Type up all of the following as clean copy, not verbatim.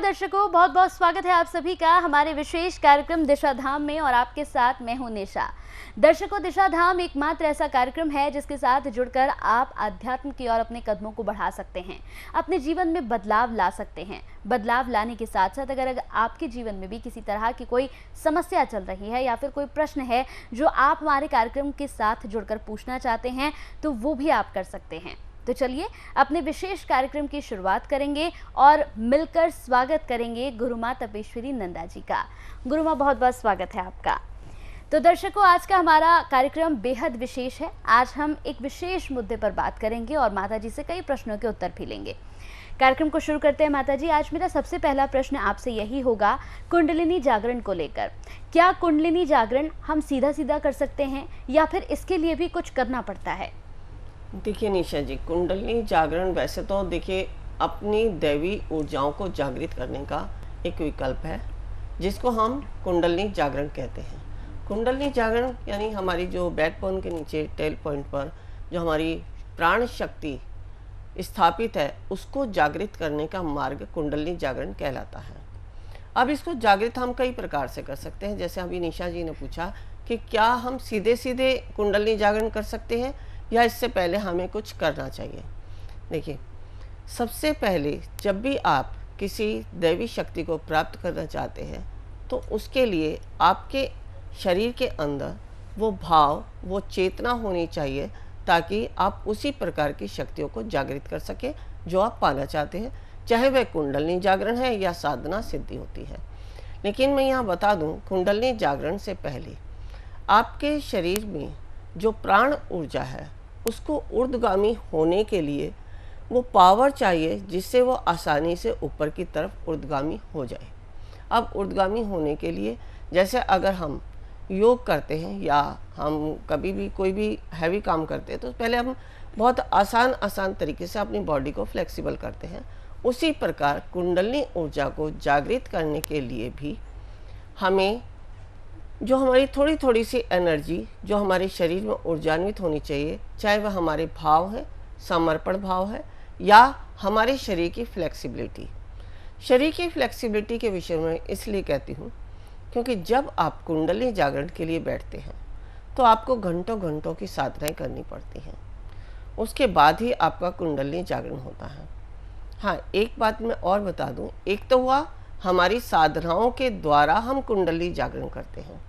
दर्शकों, बहुत बहुत स्वागत है आप सभी का हमारे विशेष कार्यक्रम दिशा धाम में और आपके साथ मैं हूं निशा। दर्शकों, दिशा धाम एकमात्र ऐसा कार्यक्रम है जिसके साथ जुड़कर आप अध्यात्म की ओर अपने कदमों को बढ़ा सकते हैं, अपने जीवन में बदलाव ला सकते हैं। बदलाव लाने के साथ साथ अगर आपके जीवन में भी किसी तरह की कोई समस्या चल रही है या फिर कोई प्रश्न है जो आप हमारे कार्यक्रम के साथ जुड़कर पूछना चाहते हैं, तो वो भी आप कर सकते हैं। तो चलिए अपने विशेष कार्यक्रम की शुरुआत करेंगे और मिलकर स्वागत करेंगे गुरुमाँ तपेश्वरी नंदा जी का। गुरुमाँ, बहुत बहुत स्वागत है आपका। तो दर्शकों, आज का हमारा कार्यक्रम बेहद विशेष है। आज हम एक विशेष मुद्दे पर बात करेंगे और माता जी से कई प्रश्नों के उत्तर भी लेंगे। कार्यक्रम को शुरू करते हैं माता जी। आज मेरा सबसे पहला प्रश्न आपसे यही होगा, कुंडलिनी जागरण को लेकर। क्या कुंडलिनी जागरण हम सीधा सीधा कर सकते हैं या फिर इसके लिए भी कुछ करना पड़ता है? देखिए निशा जी, कुंडलिनी जागरण वैसे तो देखिए अपनी दैवी ऊर्जाओं को जागृत करने का एक विकल्प है, जिसको हम कुंडलिनी जागरण कहते हैं। कुंडलिनी जागरण यानी हमारी जो बैक बोन के नीचे टेल पॉइंट पर जो हमारी प्राण शक्ति स्थापित है, उसको जागृत करने का मार्ग कुंडलिनी जागरण कहलाता है। अब इसको जागृत हम कई प्रकार से कर सकते हैं। जैसे अभी निशा जी ने पूछा कि क्या हम सीधे सीधे कुंडलिनी जागरण कर सकते हैं या इससे पहले हमें कुछ करना चाहिए। देखिए, सबसे पहले जब भी आप किसी दैवी शक्ति को प्राप्त करना चाहते हैं तो उसके लिए आपके शरीर के अंदर वो भाव, वो चेतना होनी चाहिए, ताकि आप उसी प्रकार की शक्तियों को जागृत कर सकें जो आप पाना चाहते हैं, चाहे वह कुंडलिनी जागरण है या साधना सिद्धि होती है। लेकिन मैं यहाँ बता दूँ, कुंडलिनी जागरण से पहले आपके शरीर में जो प्राण ऊर्जा है उसको ऊर्ध्वगामी होने के लिए वो पावर चाहिए, जिससे वो आसानी से ऊपर की तरफ ऊर्ध्वगामी हो जाए। अब ऊर्ध्वगामी होने के लिए, जैसे अगर हम योग करते हैं या हम कभी भी कोई भी हैवी काम करते हैं, तो पहले हम बहुत आसान तरीके से अपनी बॉडी को फ्लेक्सिबल करते हैं। उसी प्रकार कुंडलिनी ऊर्जा को जागृत करने के लिए भी हमें जो हमारी थोड़ी थोड़ी सी एनर्जी जो हमारे शरीर में ऊर्जान्वित होनी चाहिए, चाहे वह हमारे भाव है, समर्पण भाव है, या हमारे शरीर की फ्लेक्सिबिलिटी। शरीर की फ्लेक्सिबिलिटी के विषय में इसलिए कहती हूँ क्योंकि जब आप कुंडलिनी जागरण के लिए बैठते हैं तो आपको घंटों घंटों की साधनाएं करनी पड़ती हैं। उसके बाद ही आपका कुंडलिनी जागरण होता है। हाँ, एक बात मैं और बता दूँ, एक तो हुआ हमारी साधनाओं के द्वारा हम कुंडलिनी जागरण करते हैं।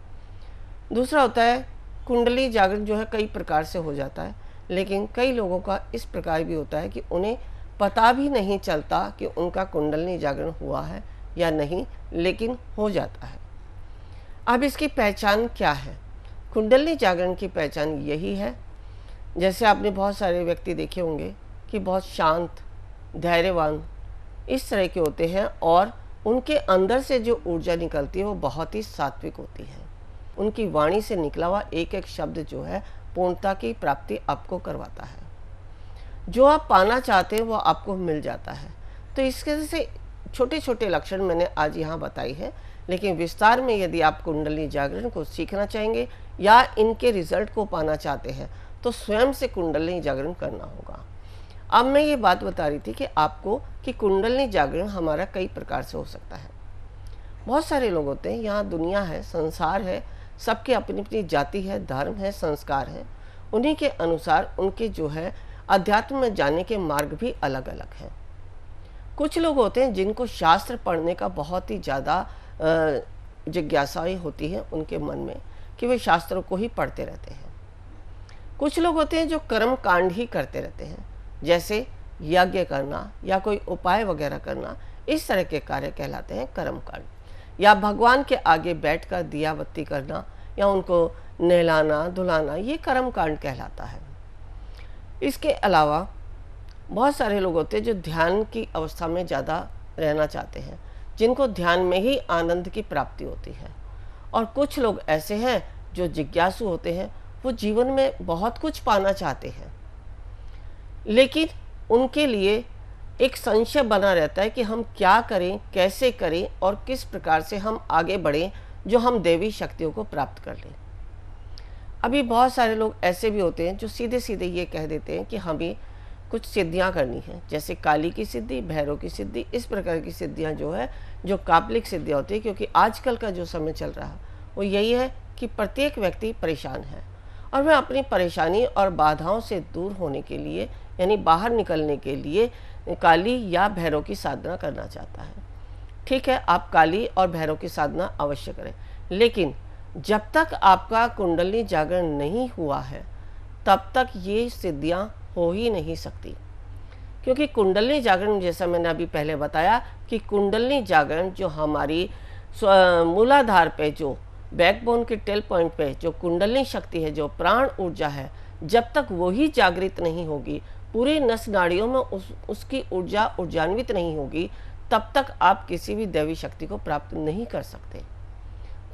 दूसरा होता है कुंडली जागरण जो है कई प्रकार से हो जाता है, लेकिन कई लोगों का इस प्रकार भी होता है कि उन्हें पता भी नहीं चलता कि उनका कुंडलिनी जागरण हुआ है या नहीं, लेकिन हो जाता है। अब इसकी पहचान क्या है? कुंडलिनी जागरण की पहचान यही है, जैसे आपने बहुत सारे व्यक्ति देखे होंगे कि बहुत शांत, धैर्यवान इस तरह के होते हैं और उनके अंदर से जो ऊर्जा निकलती है वो बहुत ही सात्विक होती है। उनकी वाणी से निकला हुआ एक एक शब्द जो है पूर्णता की प्राप्ति आपको करवाता है। जो आप पाना चाहते हैं वो आपको मिल जाता है। तो इसके से छोटे छोटे लक्षण मैंने आज यहाँ बताई है, लेकिन विस्तार में यदि आप कुंडलिनी जागरण को सीखना चाहेंगे या इनके रिजल्ट को पाना चाहते हैं तो स्वयं से कुंडलिनी जागरण करना होगा। अब मैं ये बात बता रही थी कि आपको कि कुंडलिनी जागरण हमारा कई प्रकार से हो सकता है। बहुत सारे लोग होते हैं, यहाँ दुनिया है, संसार है, सबके अपनी अपनी जाति है, धर्म है, संस्कार है। उन्हीं के अनुसार उनके जो है अध्यात्म में जाने के मार्ग भी अलग अलग हैं। कुछ लोग होते हैं जिनको शास्त्र पढ़ने का बहुत ही ज़्यादा जिज्ञासाएं होती है उनके मन में कि वे शास्त्रों को ही पढ़ते रहते हैं। कुछ लोग होते हैं जो कर्म कांड ही करते रहते हैं, जैसे यज्ञ करना या कोई उपाय वगैरह करना, इस तरह के कार्य कहलाते हैं कर्म कांड। या भगवान के आगे बैठकर दिया बत्ती करना या उनको नहलाना धुलाना, ये कर्म कांड कहलाता है। इसके अलावा बहुत सारे लोग होते हैं जो ध्यान की अवस्था में ज़्यादा रहना चाहते हैं, जिनको ध्यान में ही आनंद की प्राप्ति होती है। और कुछ लोग ऐसे हैं जो जिज्ञासु होते हैं, वो जीवन में बहुत कुछ पाना चाहते हैं, लेकिन उनके लिए एक संशय बना रहता है कि हम क्या करें, कैसे करें और किस प्रकार से हम आगे बढ़ें जो हम देवी शक्तियों को प्राप्त कर लें। अभी बहुत सारे लोग ऐसे भी होते हैं जो सीधे सीधे ये कह देते हैं कि हमें कुछ सिद्धियां करनी है, जैसे काली की सिद्धि, भैरव की सिद्धि, इस प्रकार की सिद्धियां जो है, जो काल्पनिक सिद्धियां होती है, क्योंकि आजकल का जो समय चल रहा है वो यही है कि प्रत्येक व्यक्ति परेशान है और वह अपनी परेशानी और बाधाओं से दूर होने के लिए, यानी बाहर निकलने के लिए काली या भैरव की साधना करना चाहता है। ठीक है, आप काली और भैरव की साधना अवश्य करें, लेकिन जब तक आपका कुंडली जागरण नहीं हुआ है तब तक ये सिद्धियां हो ही नहीं सकती। क्योंकि कुंडली जागरण, जैसा मैंने अभी पहले बताया कि कुंडली जागरण जो हमारी मूलाधार पे, जो बैकबोन के टेल पॉइंट पे जो कुंडली शक्ति है, जो प्राण ऊर्जा है, जब तक वही जागृत नहीं होगी, पूरे नस नाड़ियों में उसकी ऊर्जा ऊर्जान्वित नहीं होगी, तब तक आप किसी भी दैवी शक्ति को प्राप्त नहीं कर सकते।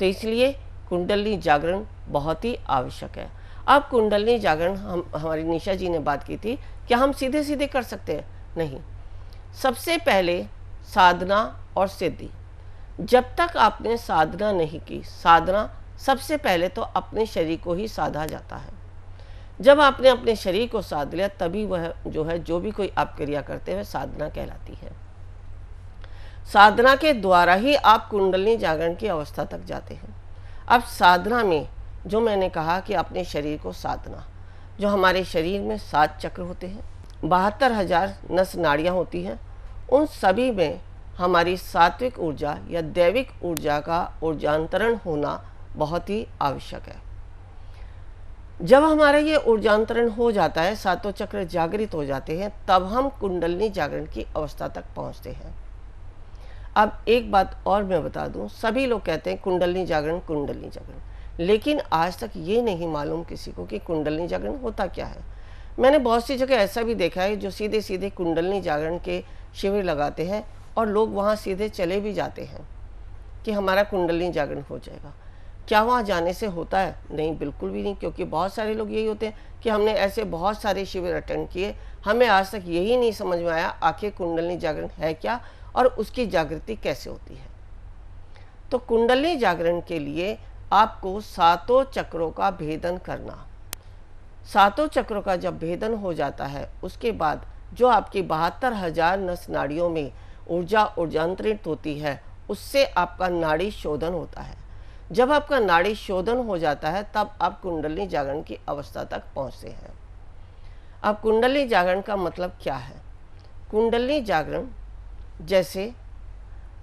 तो इसलिए कुंडली जागरण बहुत ही आवश्यक है। अब कुंडली जागरण हमारी निशा जी ने बात की थी, क्या हम सीधे सीधे कर सकते हैं? नहीं। सबसे पहले साधना और सिद्धि। जब तक आपने साधना नहीं की, साधना सबसे पहले तो अपने शरीर को ही साधा जाता है। जब आपने अपने शरीर को साध लिया तभी वह जो है, जो भी कोई आप क्रिया करते हैं, साधना कहलाती है। साधना के द्वारा ही आप कुंडली जागरण की अवस्था तक जाते हैं। अब साधना में जो मैंने कहा कि अपने शरीर को साधना, जो हमारे शरीर में 7 चक्र होते हैं, 72,000 नस नाड़ियाँ होती हैं, उन सभी में हमारी सात्विक ऊर्जा या दैविक ऊर्जा का ऊर्जांतरण होना बहुत ही आवश्यक है। जब हमारा ये ऊर्जांतरण हो जाता है, सातों चक्र जागृत हो जाते हैं, तब हम कुंडलिनी जागरण की अवस्था तक पहुंचते हैं। अब एक बात और मैं बता दूं, सभी लोग कहते हैं कुंडलिनी जागरण, कुंडलिनी जागरण, लेकिन आज तक ये नहीं मालूम किसी को कि कुंडलिनी जागरण होता क्या है। मैंने बहुत सी जगह ऐसा भी देखा है जो सीधे सीधे कुंडलिनी जागरण के शिविर लगाते हैं और लोग वहाँ सीधे चले भी जाते हैं कि हमारा कुंडलिनी जागरण हो जाएगा। क्या वहाँ जाने से होता है? नहीं, बिल्कुल भी नहीं। क्योंकि बहुत सारे लोग यही होते हैं कि हमने ऐसे बहुत सारे शिविर अटेंड किए, हमें आज तक यही नहीं समझ में आया आखिर कुंडलिनी जागरण है क्या और उसकी जागृति कैसे होती है। तो कुंडलिनी जागरण के लिए आपको सातों चक्रों का भेदन करना। सातों चक्रों का जब भेदन हो जाता है, उसके बाद जो आपकी 72,000 नस नाड़ियों में ऊर्जा ऊर्जांतरित होती है, उससे आपका नाड़ी शोधन होता है। जब आपका नाड़ी शोधन हो जाता है तब आप कुंडलिनी जागरण की अवस्था तक पहुंचते हैं। अब कुंडलिनी जागरण का मतलब क्या है? कुंडलिनी जागरण, जैसे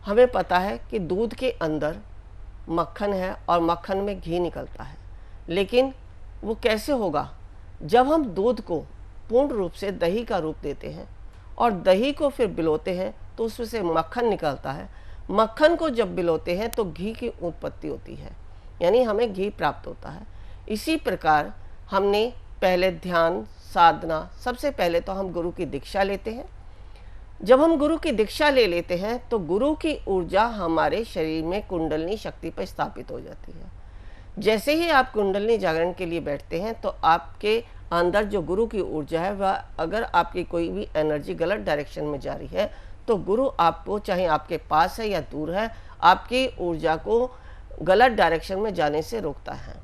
हमें पता है कि दूध के अंदर मक्खन है और मक्खन में घी निकलता है, लेकिन वो कैसे होगा? जब हम दूध को पूर्ण रूप से दही का रूप देते हैं और दही को फिर बिलोते हैं तो उसमें से मक्खन निकलता है। मक्खन को जब बिलोते हैं तो घी की उत्पत्ति होती है, यानी हमें घी प्राप्त होता है। इसी प्रकार हमने पहले ध्यान साधना, सबसे पहले तो हम गुरु की दीक्षा लेते हैं। जब हम गुरु की दीक्षा ले लेते हैं तो गुरु की ऊर्जा हमारे शरीर में कुंडलिनी शक्ति पर स्थापित हो जाती है। जैसे ही आप कुंडलिनी जागरण के लिए बैठते हैं तो आपके अंदर जो गुरु की ऊर्जा है, वह अगर आपकी कोई भी एनर्जी गलत डायरेक्शन में जा रही है तो गुरु आपको, चाहे आपके पास है या दूर है, आपकी ऊर्जा को गलत डायरेक्शन में जाने से रोकता है।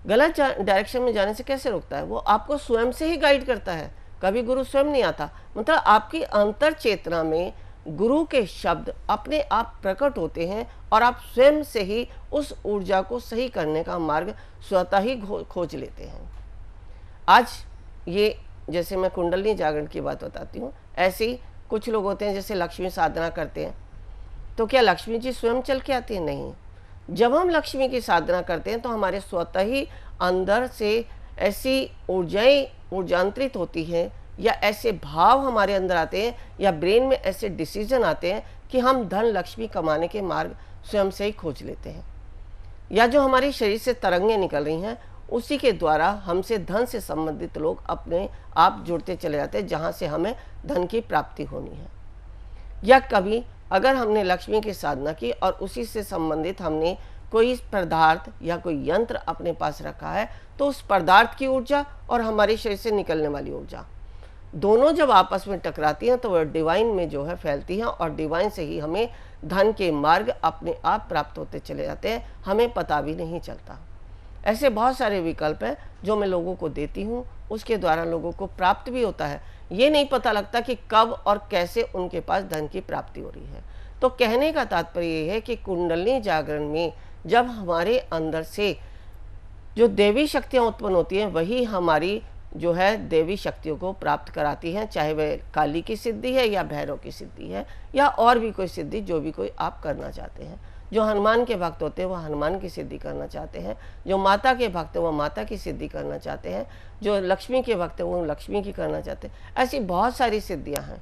गलत डायरेक्शन में जाने से कैसे रोकता है? वो आपको स्वयं से ही गाइड करता है। कभी गुरु स्वयं नहीं आता, मतलब आपकी अंतर चेतना में गुरु के शब्द अपने आप प्रकट होते हैं और आप स्वयं से ही उस ऊर्जा को सही करने का मार्ग स्वतः ही खोज लेते हैं। आज ये, जैसे मैं कुंडलिनी जागरण की बात बताती हूँ, ऐसे ही कुछ लोग होते हैं जैसे लक्ष्मी साधना करते हैं, तो क्या लक्ष्मी जी स्वयं चल के आती है? नहीं। जब हम लक्ष्मी की साधना करते हैं तो हमारे स्वतः ही अंदर से ऐसी ऊर्जाएं ऊर्जांतरित होती हैं या ऐसे भाव हमारे अंदर आते हैं या ब्रेन में ऐसे डिसीजन आते हैं कि हम धन लक्ष्मी कमाने के मार्ग स्वयं से ही खोज लेते हैं। या जो हमारे शरीर से तरंगें निकल रही हैं, उसी के द्वारा हमसे धन से संबंधित लोग अपने आप जुड़ते चले जाते हैं, जहाँ से हमें धन की प्राप्ति होनी है। या कभी अगर हमने लक्ष्मी की साधना की और उसी से संबंधित हमने कोई पदार्थ या कोई यंत्र अपने पास रखा है, तो उस पदार्थ की ऊर्जा और हमारे शरीर से निकलने वाली ऊर्जा दोनों जब आपस में टकराती हैं तो वह डिवाइन में जो है फैलती हैं और डिवाइन से ही हमें धन के मार्ग अपने आप प्राप्त होते चले जाते हैं, हमें पता भी नहीं चलता। ऐसे बहुत सारे विकल्प हैं जो मैं लोगों को देती हूँ, उसके द्वारा लोगों को प्राप्त भी होता है। ये नहीं पता लगता कि कब और कैसे उनके पास धन की प्राप्ति हो रही है। तो कहने का तात्पर्य ये है कि कुंडलिनी जागरण में जब हमारे अंदर से जो देवी शक्तियाँ उत्पन्न होती हैं, वही हमारी जो है देवी शक्तियों को प्राप्त कराती हैं, चाहे वह काली की सिद्धि है या भैरव की सिद्धि है या और भी कोई सिद्धि जो भी कोई आप करना चाहते हैं। जो हनुमान के भक्त होते हैं वह हनुमान की सिद्धि करना चाहते हैं, जो माता के भक्त हैं वह माता की सिद्धि करना चाहते हैं, जो लक्ष्मी के भक्त हैं वो लक्ष्मी की करना चाहते हैं। ऐसी बहुत सारी सिद्धियां हैं।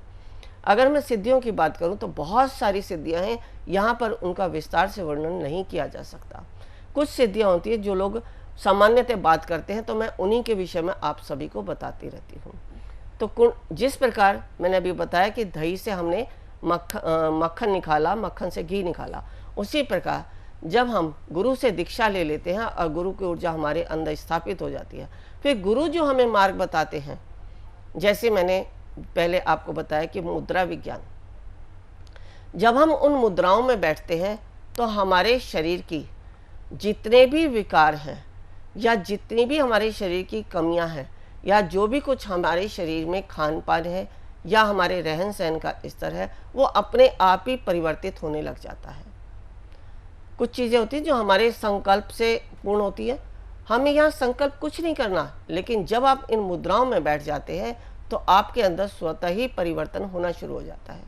अगर मैं सिद्धियों की बात करूं तो बहुत सारी सिद्धियां हैं, यहाँ पर उनका विस्तार से वर्णन नहीं किया जा सकता। कुछ सिद्धियां होती है जो लोग सामान्यतः बात करते हैं, तो मैं उन्हीं के विषय में आप सभी को बताती रहती हूँ। तो जिस प्रकार मैंने अभी बताया कि दही से हमने मक्खन निकाला, मक्खन से घी निकाला, उसी प्रकार जब हम गुरु से दीक्षा ले लेते हैं और गुरु की ऊर्जा हमारे अंदर स्थापित हो जाती है, फिर गुरु जो हमें मार्ग बताते हैं, जैसे मैंने पहले आपको बताया कि मुद्रा विज्ञान, जब हम उन मुद्राओं में बैठते हैं तो हमारे शरीर की जितने भी विकार हैं या जितनी भी हमारे शरीर की कमियां हैं या जो भी कुछ हमारे शरीर में खान पान है या हमारे रहन सहन का स्तर है, वो अपने आप ही परिवर्तित होने लग जाता है। कुछ चीज़ें होती हैं जो हमारे संकल्प से पूर्ण होती है, हमें यहाँ संकल्प कुछ नहीं करना, लेकिन जब आप इन मुद्राओं में बैठ जाते हैं तो आपके अंदर स्वतः ही परिवर्तन होना शुरू हो जाता है।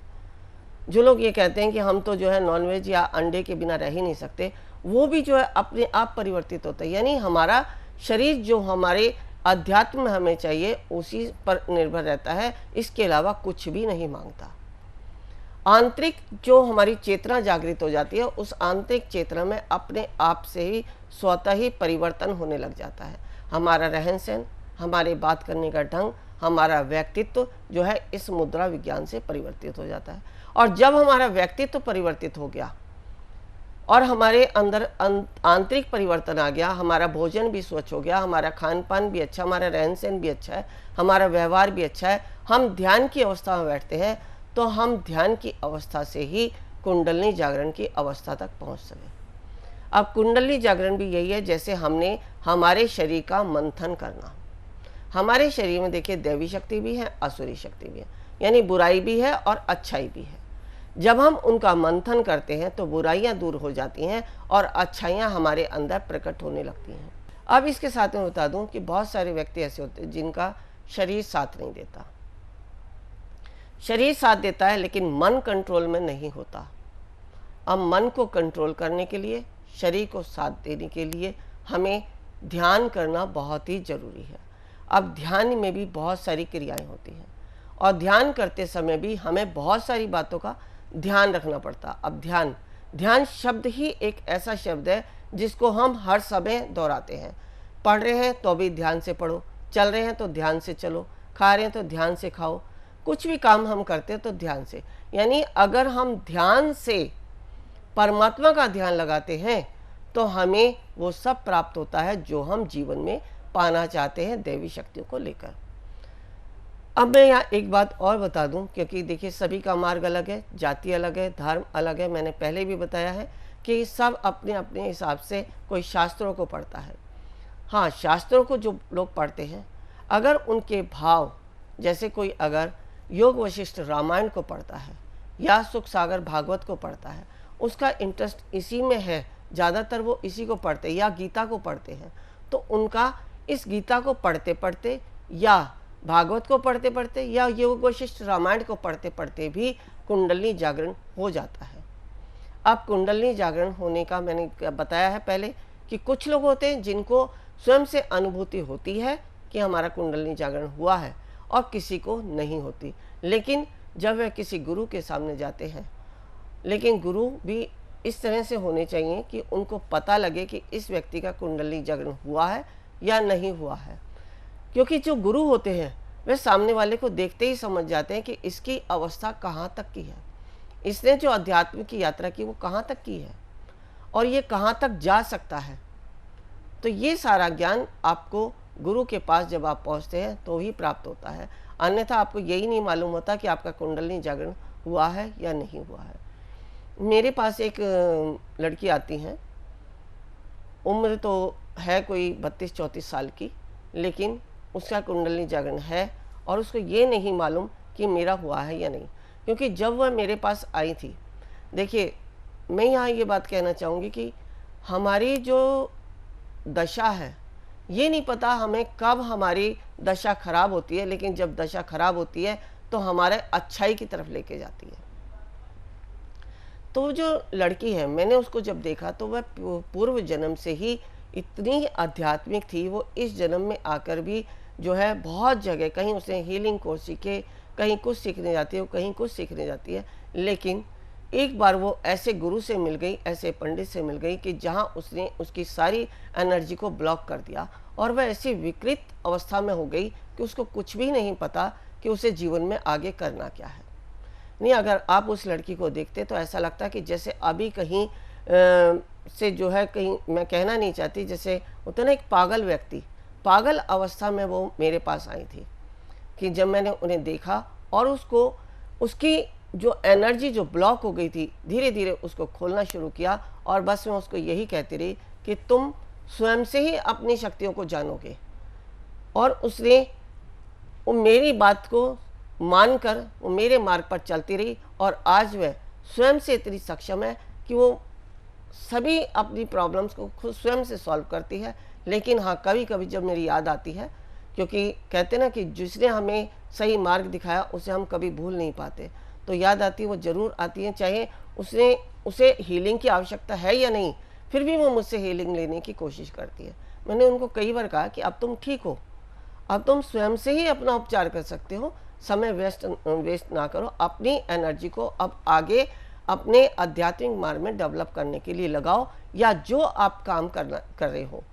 जो लोग ये कहते हैं कि हम तो जो है नॉनवेज या अंडे के बिना रह ही नहीं सकते, वो भी जो है अपने आप परिवर्तित होता है। यानी हमारा शरीर जो हमारे अध्यात्म में हमें चाहिए उसी पर निर्भर रहता है, इसके अलावा कुछ भी नहीं मांगता। आंतरिक जो हमारी चेतना जागृत हो जाती है, उस आंतरिक चेतना में अपने आप से ही स्वतः ही परिवर्तन होने लग जाता है। हमारा रहन सहन, हमारे बात करने का ढंग, हमारा व्यक्तित्व जो है इस मुद्रा विज्ञान से परिवर्तित हो जाता है। और जब हमारा व्यक्तित्व परिवर्तित हो गया और हमारे अंदर आंतरिक परिवर्तन आ गया, हमारा भोजन भी स्वच्छ हो गया, हमारा खान पान भी अच्छा, हमारा रहन सहन भी अच्छा है, हमारा व्यवहार भी अच्छा है, हम ध्यान की अवस्था में बैठते हैं, तो हम ध्यान की अवस्था से ही कुंडलिनी जागरण की अवस्था तक पहुंच सके। अब कुंडलिनी जागरण भी यही है, जैसे हमने हमारे शरीर का मंथन करना। हमारे शरीर में देखिए दैवी शक्ति भी है, असुरी शक्ति भी है, यानी बुराई भी है और अच्छाई भी है। जब हम उनका मंथन करते हैं तो बुराइयां दूर हो जाती हैं और अच्छाइयां हमारे अंदर प्रकट होने लगती हैं। अब इसके साथ में बता दूं कि बहुत सारे व्यक्ति ऐसे होते हैं जिनका शरीर साथ नहीं देता। शरीर साथ देता है लेकिन मन कंट्रोल में नहीं होता। अब मन को कंट्रोल करने के लिए, शरीर को साथ देने के लिए हमें ध्यान करना बहुत ही ज़रूरी है। अब ध्यान में भी बहुत सारी क्रियाएं होती हैं और ध्यान करते समय भी हमें बहुत सारी बातों का ध्यान रखना पड़ता। अब ध्यान शब्द ही एक ऐसा शब्द है जिसको हम हर समय दोहराते हैं। पढ़ रहे हैं तो भी ध्यान से पढ़ो, चल रहे हैं तो ध्यान से चलो, खा रहे हैं तो ध्यान से खाओ, कुछ भी काम हम करते हैं तो ध्यान से। यानी अगर हम ध्यान से परमात्मा का ध्यान लगाते हैं तो हमें वो सब प्राप्त होता है जो हम जीवन में पाना चाहते हैं देवी शक्तियों को लेकर। अब मैं यहाँ एक बात और बता दूं, क्योंकि देखिए सभी का मार्ग अलग है, जाति अलग है, धर्म अलग है। मैंने पहले भी बताया है कि सब अपने अपने हिसाब से कोई शास्त्रों को पढ़ता है। हाँ, शास्त्रों को जो लोग पढ़ते हैं, अगर उनके भाव, जैसे कोई अगर योग वशिष्ठ रामायण को पढ़ता है या सुख सागर भागवत को पढ़ता है, उसका इंटरेस्ट इसी में है, ज़्यादातर वो इसी को पढ़ते हैं या गीता को पढ़ते हैं, तो उनका इस गीता को पढ़ते पढ़ते या भागवत को पढ़ते पढ़ते या योग वशिष्ठ रामायण को पढ़ते पढ़ते भी कुंडलिनी जागरण हो जाता है। अब कुंडलिनी जागरण होने का मैंने बताया है पहले कि कुछ लोग होते हैं जिनको स्वयं से अनुभूति होती है कि हमारा कुंडलिनी जागरण हुआ है और किसी को नहीं होती। लेकिन जब वह किसी गुरु के सामने जाते हैं, लेकिन गुरु भी इस तरह से होने चाहिए कि उनको पता लगे कि इस व्यक्ति का कुंडलिनी जागरण हुआ है या नहीं हुआ है। क्योंकि जो गुरु होते हैं वे सामने वाले को देखते ही समझ जाते हैं कि इसकी अवस्था कहाँ तक की है, इसने जो अध्यात्म की यात्रा की वो कहाँ तक की है और ये कहाँ तक जा सकता है। तो ये सारा ज्ञान आपको गुरु के पास जब आप पहुँचते हैं तो ही प्राप्त होता है, अन्यथा आपको यही नहीं मालूम होता कि आपका कुंडलिनी जागरण हुआ है या नहीं हुआ है। मेरे पास एक लड़की आती हैं, उम्र तो है कोई 32-34 साल की, लेकिन उसका कुंडली जागरण है और उसको ये नहीं मालूम कि मेरा हुआ है या नहीं। क्योंकि जब वह मेरे पास आई थी, देखिए मैं यहाँ ये बात कहना चाहूँगी कि हमारी जो दशा है, ये नहीं पता हमें कब हमारी दशा खराब होती है, लेकिन जब दशा खराब होती है तो हमारे अच्छाई की तरफ लेके जाती है। तो जो लड़की है, मैंने उसको जब देखा तो वह पूर्व जन्म से ही इतनी आध्यात्मिक थी। वो इस जन्म में आकर भी जो है बहुत जगह, कहीं उसने हीलिंग कोर्स सीखे, कहीं कुछ सीखने जाती है, कहीं कुछ सीखने जाती है, लेकिन एक बार वो ऐसे गुरु से मिल गई, ऐसे पंडित से मिल गई कि जहाँ उसने उसकी सारी एनर्जी को ब्लॉक कर दिया और वह ऐसी विकृत अवस्था में हो गई कि उसको कुछ भी नहीं पता कि उसे जीवन में आगे करना क्या है। नहीं, अगर आप उस लड़की को देखते तो ऐसा लगता कि जैसे अभी कहीं से जो है, कहीं, मैं कहना नहीं चाहती, जैसे होता ना एक पागल व्यक्ति, पागल अवस्था में वो मेरे पास आई थी। कि जब मैंने उन्हें देखा और उसको, उसकी जो एनर्जी जो ब्लॉक हो गई थी, धीरे धीरे उसको खोलना शुरू किया और बस मैं उसको यही कहती रही कि तुम स्वयं से ही अपनी शक्तियों को जानोगे। और उसने वो मेरी बात को मानकर वो मेरे मार्ग पर चलती रही और आज वह स्वयं से इतनी सक्षम है कि वो सभी अपनी प्रॉब्लम्स को खुद स्वयं से सॉल्व करती है। लेकिन हाँ, कभी कभी जब मेरी याद आती है, क्योंकि कहते ना कि जिसने हमें सही मार्ग दिखाया उसे हम कभी भूल नहीं पाते, तो याद आती है, वो ज़रूर आती है, चाहे उसे हीलिंग की आवश्यकता है या नहीं, फिर भी वो मुझसे हीलिंग लेने की कोशिश करती है। मैंने उनको कई बार कहा कि अब तुम ठीक हो, अब तुम स्वयं से ही अपना उपचार कर सकते हो, समय वेस्ट ना करो, अपनी एनर्जी को अब आगे अपने आध्यात्मिक मार्ग में डेवलप करने के लिए लगाओ, या जो आप काम कर रहे हो,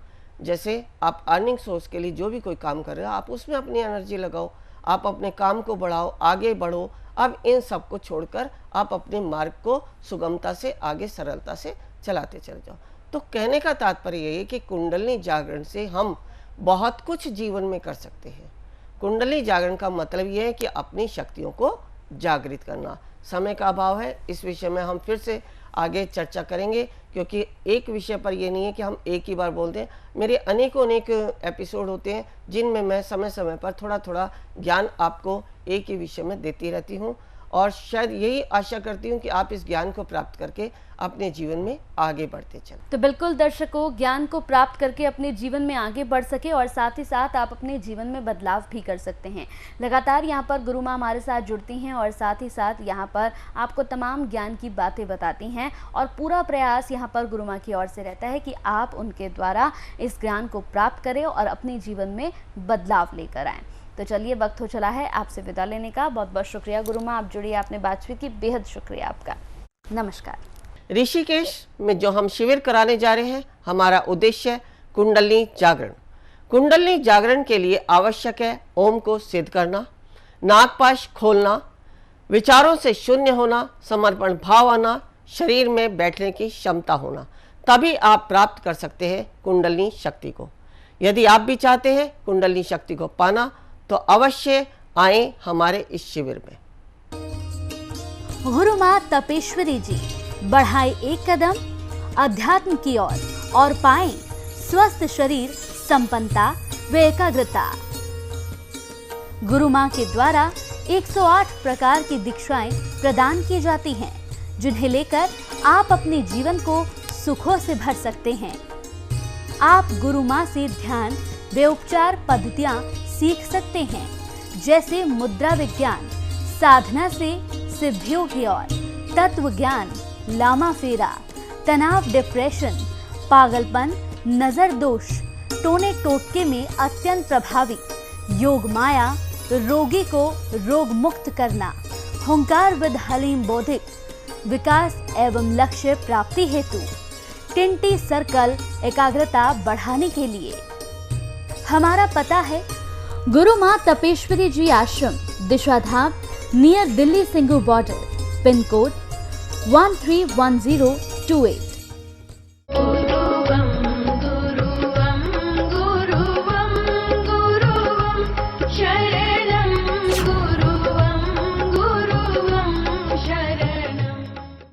जैसे आप अर्निंग सोर्स के लिए जो भी कोई काम कर रहे हो, आप उसमें अपनी एनर्जी लगाओ, आप अपने काम को बढ़ाओ, आगे बढ़ो। अब इन सब को छोड़कर आप अपने मार्ग को सुगमता से आगे सरलता से चलाते चले जाओ। तो कहने का तात्पर्य यही है कि कुंडली जागरण से हम बहुत कुछ जीवन में कर सकते हैं। कुंडली जागरण का मतलब यह है कि अपनी शक्तियों को जागृत करना। समय का अभाव है, इस विषय में हम फिर से आगे चर्चा करेंगे, क्योंकि एक विषय पर ये नहीं है कि हम एक ही बार बोल दें। मेरे अनेक एपिसोड होते हैं जिनमें मैं समय समय पर थोड़ा थोड़ा ज्ञान आपको एक ही विषय में देती रहती हूँ, और शायद यही आशा करती हूँ कि आप इस ज्ञान को प्राप्त करके अपने जीवन में आगे बढ़ते चलें। तो बिल्कुल दर्शकों, ज्ञान को प्राप्त करके अपने जीवन में आगे बढ़ सके और साथ ही साथ आप अपने जीवन में बदलाव भी कर सकते हैं। लगातार यहाँ पर गुरु माँ हमारे साथ जुड़ती हैं और साथ ही साथ यहाँ पर आपको तमाम ज्ञान की बातें बताती हैं, और पूरा प्रयास यहाँ पर गुरु माँ की ओर से रहता है कि आप उनके द्वारा इस ज्ञान को प्राप्त करें और अपने जीवन में बदलाव लेकर आएँ। तो चलिए, वक्त हो चला है आपसे विदा लेने का। बहुत बहुत शुक्रिया गुरु माँ, आप जुड़िए, आपने बातचीत की, बेहद शुक्रिया आपका। नमस्कार। ऋषिकेश में जो हम शिविर कराने जा रहे हैं, हमारा उद्देश्य है कुंडली जागरण। कुंडली जागरण के लिए आवश्यक है ओम को सिद्ध करना, नागपाश खोलना, विचारों से शून्य होना, समर्पण भाव आना, शरीर में बैठने की क्षमता होना, तभी आप प्राप्त कर सकते हैं कुंडली शक्ति को। यदि आप भी चाहते हैं कुंडली शक्ति को पाना, तो अवश्य आए हमारे इस शिविर में। गुरु माँ तपेश्वरी जी बढ़ाए एक कदम अध्यात्म की ओर और पाएं स्वस्थ शरीर, संपन्नता व एकाग्रता। गुरु माँ के द्वारा 108 प्रकार की दीक्षाएं प्रदान की जाती हैं, जिन्हें लेकर आप अपने जीवन को सुखों से भर सकते हैं। आप गुरु माँ से ध्यान व उपचार पद्धतियां सीख सकते हैं, जैसे मुद्रा विज्ञान, साधना से सिद्धियों की ओर, तत्व ज्ञान, लामा फेरा, तनाव, डिप्रेशन, पागलपन, नजर दोष, टोने टोटके में अत्यंत प्रभावी, योग माया, रोगी को रोग मुक्त करना, हुंकार विद हलीम बौद्धिक, विकास एवं लक्ष्य प्राप्ति हेतु, टिंटी सर्कल, एकाग्रता बढ़ाने के लिए। हमारा पता है गुरु माँ तपेश्वरी जी आश्रम, Dishadham, near Delhi Singhu border, pin code 131028।